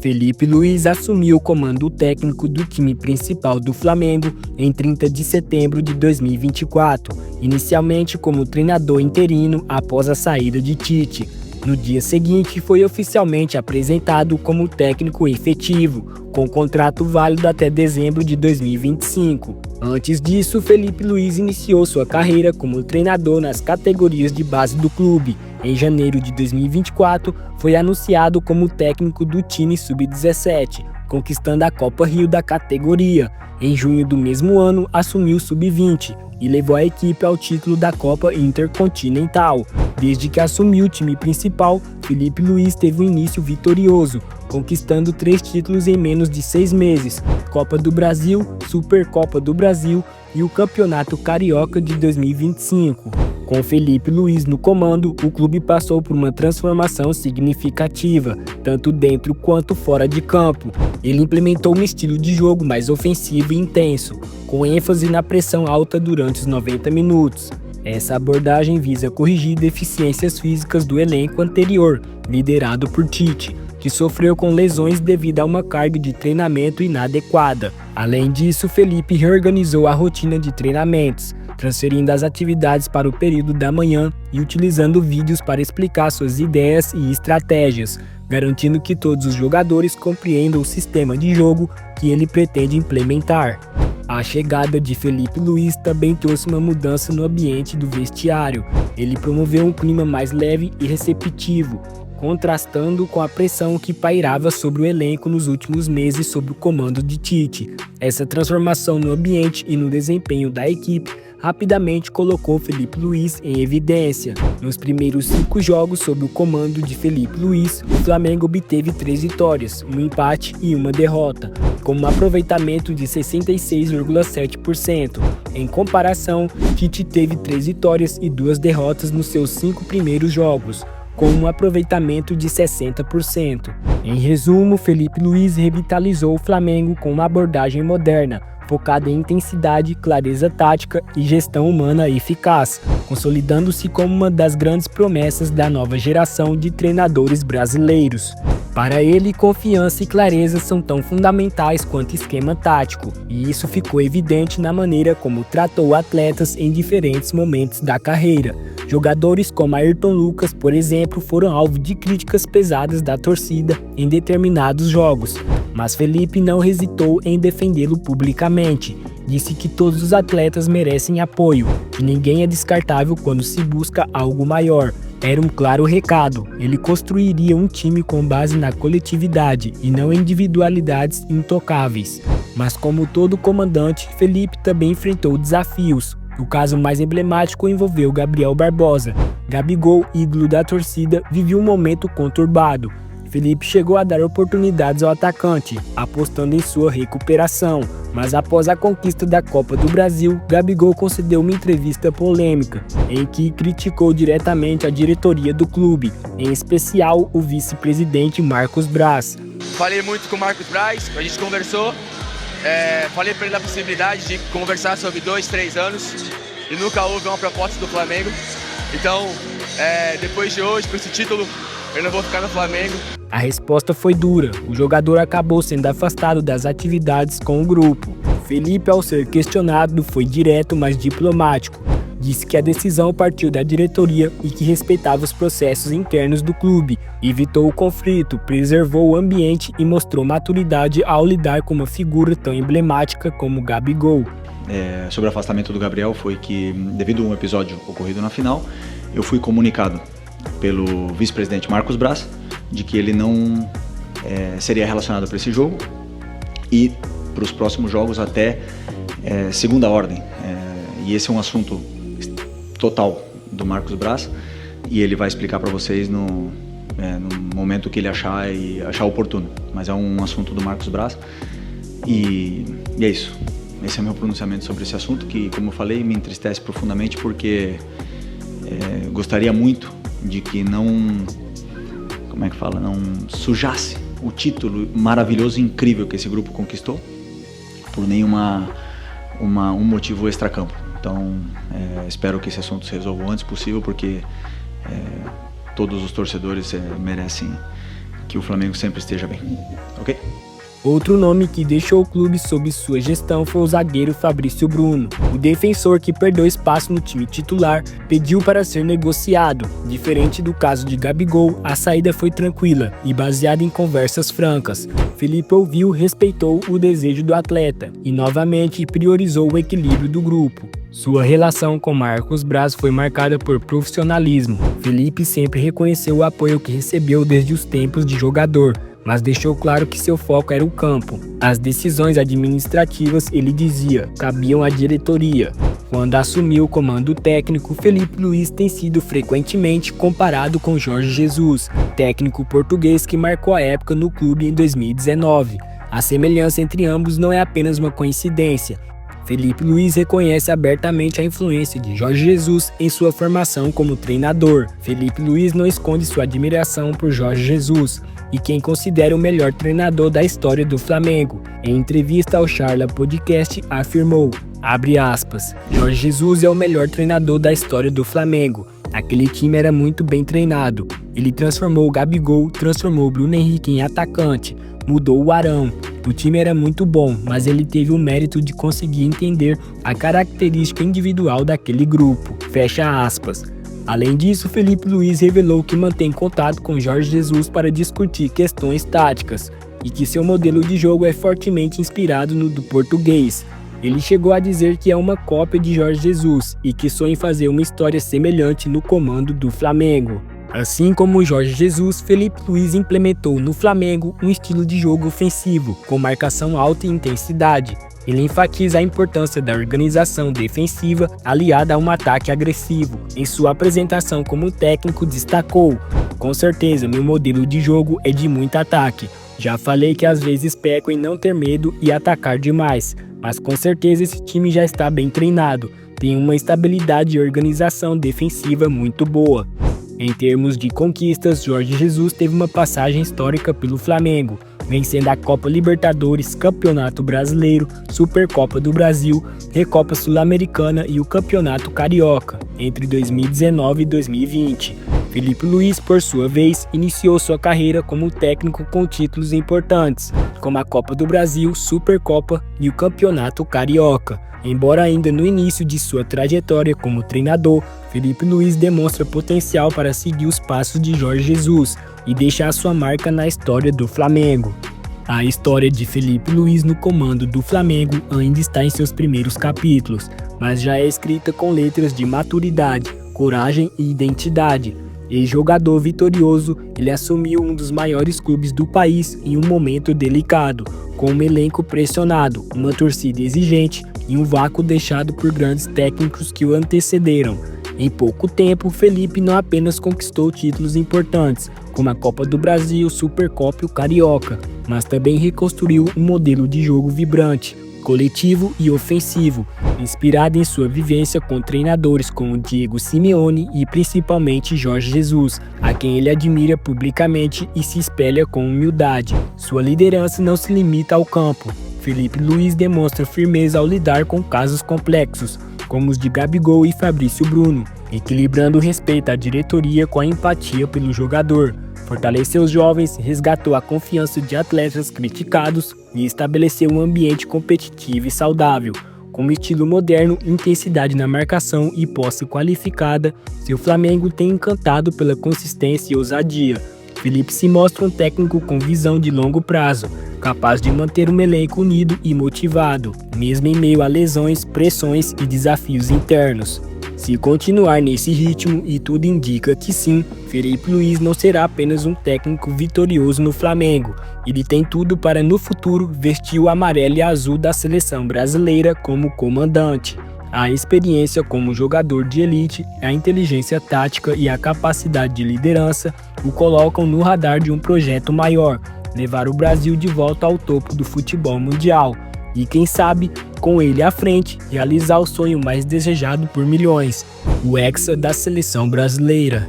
Felipe Luiz assumiu o comando técnico do time principal do Flamengo em 30 de setembro de 2024, inicialmente como treinador interino após a saída de Tite. No dia seguinte, foi oficialmente apresentado como técnico efetivo, com contrato válido até dezembro de 2025. Antes disso, Felipe Luiz iniciou sua carreira como treinador nas categorias de base do clube. Em janeiro de 2024, foi anunciado como técnico do time Sub-17, conquistando a Copa Rio da categoria. Em junho do mesmo ano, assumiu o Sub-20 e levou a equipe ao título da Copa Intercontinental. Desde que assumiu o time principal, Felipe Luiz teve um início vitorioso, conquistando 3 títulos em menos de 6 meses: Copa do Brasil, Supercopa do Brasil e o Campeonato Carioca de 2025. Com Felipe Luiz no comando, o clube passou por uma transformação significativa, tanto dentro quanto fora de campo. Ele implementou um estilo de jogo mais ofensivo e intenso, com ênfase na pressão alta durante os 90 minutos. Essa abordagem visa corrigir deficiências físicas do elenco anterior, liderado por Tite, que sofreu com lesões devido a uma carga de treinamento inadequada. Além disso, Felipe reorganizou a rotina de treinamentos, transferindo as atividades para o período da manhã e utilizando vídeos para explicar suas ideias e estratégias, garantindo que todos os jogadores compreendam o sistema de jogo que ele pretende implementar. A chegada de Felipe Luiz também trouxe uma mudança no ambiente do vestiário. Ele promoveu um clima mais leve e receptivo, contrastando com a pressão que pairava sobre o elenco nos últimos meses sob o comando de Tite. Essa transformação no ambiente e no desempenho da equipe rapidamente colocou Felipe Luiz em evidência. Nos primeiros 5 jogos sob o comando de Felipe Luiz, o Flamengo obteve 3 vitórias, um empate e uma derrota, com um aproveitamento de 66,7%. Em comparação, Tite teve 3 vitórias e 2 derrotas nos seus 5 primeiros jogos, com um aproveitamento de 60%. Em resumo, Felipe Luiz revitalizou o Flamengo com uma abordagem moderna, focada em intensidade, clareza tática e gestão humana eficaz, consolidando-se como uma das grandes promessas da nova geração de treinadores brasileiros. Para ele, confiança e clareza são tão fundamentais quanto esquema tático, e isso ficou evidente na maneira como tratou atletas em diferentes momentos da carreira. Jogadores como Ayrton Lucas, por exemplo, foram alvo de críticas pesadas da torcida em determinados jogos, mas Felipe não hesitou em defendê-lo publicamente. Disse que todos os atletas merecem apoio, que ninguém é descartável quando se busca algo maior. Era um claro recado: ele construiria um time com base na coletividade e não em individualidades intocáveis. Mas como todo comandante, Felipe também enfrentou desafios. O caso mais emblemático envolveu Gabriel Barbosa. Gabigol, ídolo da torcida, vivia um momento conturbado. Felipe chegou a dar oportunidades ao atacante, apostando em sua recuperação. Mas após a conquista da Copa do Brasil, Gabigol concedeu uma entrevista polêmica, em que criticou diretamente a diretoria do clube, em especial o vice-presidente Marcos Braz. Falei muito com o Marcos Braz, a gente conversou, falei para ele a possibilidade de conversar sobre 2-3 anos e nunca houve uma proposta do Flamengo. Então, depois de hoje, com esse título, eu não vou ficar no Flamengo. A resposta foi dura. O jogador acabou sendo afastado das atividades com o grupo. Felipe, ao ser questionado, foi direto, mas diplomático. Disse que a decisão partiu da diretoria e que respeitava os processos internos do clube. Evitou o conflito, preservou o ambiente e mostrou maturidade ao lidar com uma figura tão emblemática como Gabigol. Sobre o afastamento do Gabriel, foi que, devido a um episódio ocorrido na final, eu fui comunicado pelo vice-presidente Marcos Braz de que ele não seria relacionado para esse jogo e para os próximos jogos até segunda ordem. E esse é um assunto total do Marcos Braz e ele vai explicar para vocês no momento que ele achar oportuno. Mas é um assunto do Marcos Braz e é isso. Esse é o meu pronunciamento sobre esse assunto, que, como eu falei, me entristece profundamente porque gostaria muito de que não sujasse o título maravilhoso e incrível que esse grupo conquistou por nenhum motivo extracampo. Então, espero que esse assunto se resolva o antes possível, porque todos os torcedores merecem que o Flamengo sempre esteja bem, ok? Outro nome que deixou o clube sob sua gestão foi o zagueiro Fabrício Bruno. O defensor, que perdeu espaço no time titular, pediu para ser negociado. Diferente do caso de Gabigol, a saída foi tranquila e baseada em conversas francas. Felipe ouviu, respeitou o desejo do atleta e novamente priorizou o equilíbrio do grupo. Sua relação com Marcos Braz foi marcada por profissionalismo. Felipe sempre reconheceu o apoio que recebeu desde os tempos de jogador, mas deixou claro que seu foco era o campo. As decisões administrativas, ele dizia, cabiam à diretoria. Quando assumiu o comando técnico, Felipe Luiz tem sido frequentemente comparado com Jorge Jesus, técnico português que marcou a época no clube em 2019. A semelhança entre ambos não é apenas uma coincidência. Felipe Luiz reconhece abertamente a influência de Jorge Jesus em sua formação como treinador. Felipe Luiz não esconde sua admiração por Jorge Jesus e quem considera o melhor treinador da história do Flamengo. Em entrevista ao Charla Podcast, afirmou, abre aspas, Jorge Jesus é o melhor treinador da história do Flamengo. Aquele time era muito bem treinado. Ele transformou o Gabigol, transformou o Bruno Henrique em atacante, mudou o Arão. O time era muito bom, mas ele teve o mérito de conseguir entender a característica individual daquele grupo. Fecha aspas. Além disso, Felipe Luiz revelou que mantém contato com Jorge Jesus para discutir questões táticas e que seu modelo de jogo é fortemente inspirado no do português. Ele chegou a dizer que é uma cópia de Jorge Jesus e que sonha em fazer uma história semelhante no comando do Flamengo. Assim como Jorge Jesus, Felipe Luiz implementou no Flamengo um estilo de jogo ofensivo, com marcação alta e intensidade. Ele enfatiza a importância da organização defensiva aliada a um ataque agressivo. Em sua apresentação como técnico, destacou: com certeza, meu modelo de jogo é de muito ataque. Já falei que às vezes peco em não ter medo e atacar demais, mas com certeza esse time já está bem treinado, tem uma estabilidade e organização defensiva muito boa. Em termos de conquistas, Jorge Jesus teve uma passagem histórica pelo Flamengo, vencendo a Copa Libertadores, Campeonato Brasileiro, Supercopa do Brasil, Recopa Sul-Americana e o Campeonato Carioca, entre 2019 e 2020. Felipe Luiz, por sua vez, iniciou sua carreira como técnico com títulos importantes, como a Copa do Brasil, Supercopa e o Campeonato Carioca. Embora ainda no início de sua trajetória como treinador, Felipe Luiz demonstra potencial para seguir os passos de Jorge Jesus e deixar sua marca na história do Flamengo. A história de Felipe Luiz no comando do Flamengo ainda está em seus primeiros capítulos, mas já é escrita com letras de maturidade, coragem e identidade. Ex-jogador vitorioso, ele assumiu um dos maiores clubes do país em um momento delicado, com um elenco pressionado, uma torcida exigente e um vácuo deixado por grandes técnicos que o antecederam. Em pouco tempo, Felipe não apenas conquistou títulos importantes, como a Copa do Brasil, Supercopa e o Carioca, mas também reconstruiu um modelo de jogo vibrante, coletivo e ofensivo, inspirado em sua vivência com treinadores como Diego Simeone e principalmente Jorge Jesus, a quem ele admira publicamente e se espelha com humildade. Sua liderança não se limita ao campo. Felipe Luiz demonstra firmeza ao lidar com casos complexos, como os de Gabigol e Fabrício Bruno, equilibrando o respeito à diretoria com a empatia pelo jogador. Fortaleceu os jovens, resgatou a confiança de atletas criticados e estabeleceu um ambiente competitivo e saudável. Com estilo moderno, intensidade na marcação e posse qualificada, seu Flamengo tem encantado pela consistência e ousadia. Felipe se mostra um técnico com visão de longo prazo, capaz de manter um elenco unido e motivado, mesmo em meio a lesões, pressões e desafios internos. Se continuar nesse ritmo, e tudo indica que sim, Felipe Luiz não será apenas um técnico vitorioso no Flamengo. Ele tem tudo para no futuro vestir o amarelo e azul da seleção brasileira como comandante. A experiência como jogador de elite, a inteligência tática e a capacidade de liderança o colocam no radar de um projeto maior, levar o Brasil de volta ao topo do futebol mundial. E quem sabe, com ele à frente, realizar o sonho mais desejado por milhões, o hexa da seleção brasileira.